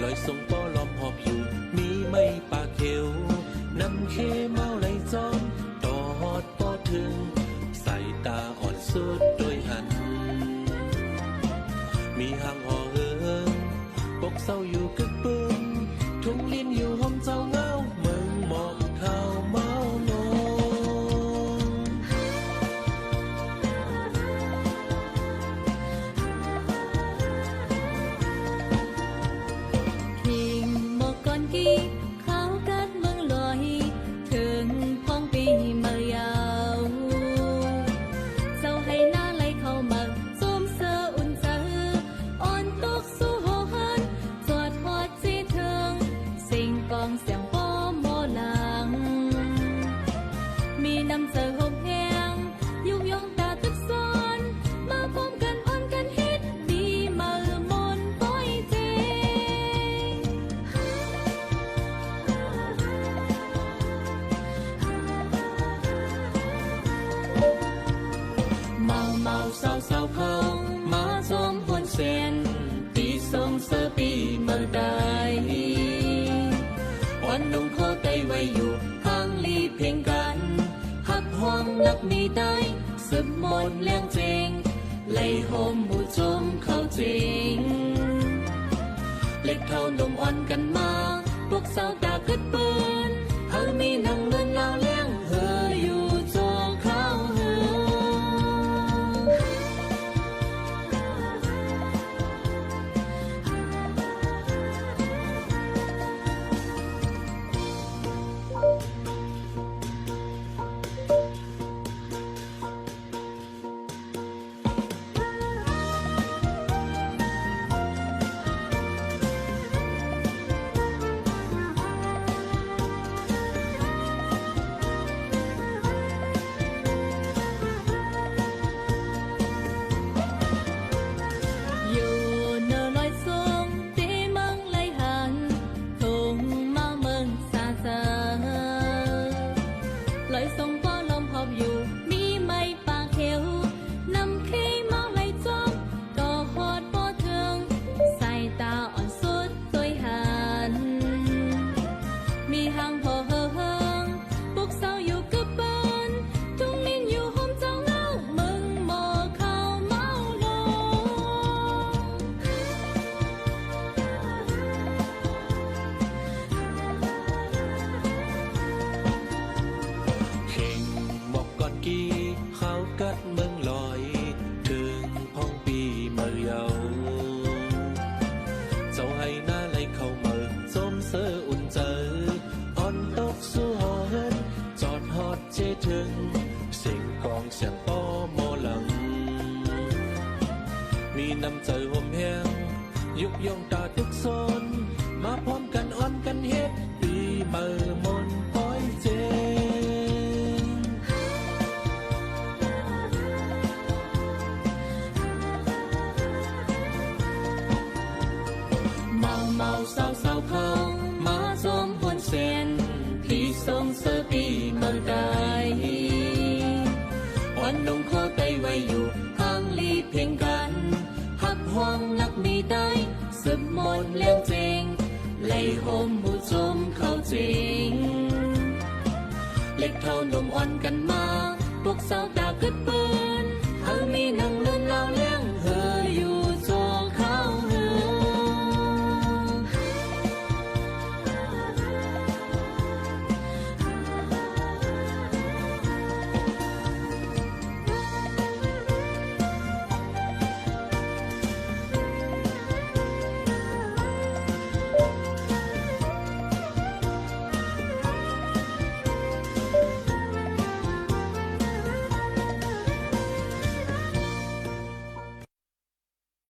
อยส่งป้อล้อมหอบอยู่มีไม่ปาเขียวน้ำเคเมาไหลจอมต่อฮอดป้อถึงใส่ตาอ่อนสุดโดยหันมีหางห่อเหิงปกเศร้าอยู่กึกปึ้งทุ่งลิ้นอยู่ห่มเจ้าเงาเมืองหมอกข้าวเมาโนวันนงขอไต้ไว้อยู่ห่างลีเพียงกันหักห้องนักมีได้สืบมนแรงจริงไล่โฮมหมู่จมเข้าจริงเล็กเท่านมอ่อนกันมาพวกสาวตากึดปืนเฮามีนั่งเงินลาวเลี้ยงเฮออยู่จอเข้าเฮอกัดเมืองลอยถึงพ้องปีเมื่อเยาเจ้าให้หน้าไหลเข้าเมือสมเสออุ่นเจออ่อนตกสู่หอเฮินจอดฮอดเจถึงเสียงกองเสียงป้อหมอหลังมีน้ำใจห่มแห้งยุกย่องตาทุกโซนมาพร้อมกันอ่อนกันเฮ็ดปีเมื่อมนป้อยเจเมาสาวสาวเขามาจอมหวนเสียนที่ทรงเสอปีเมื่อใดวันนงขอไต้ไว้อยู่ห่างลีเพียงกันหักห้องนักมีได้สืบมนแรงจริงไล่โฮมหมู่จมเข้าจริงเล็กเท่านมอ่อนกันมาพวกสาวตากึดปืนเฮามีนั่งเลื่อนลาวแล้ว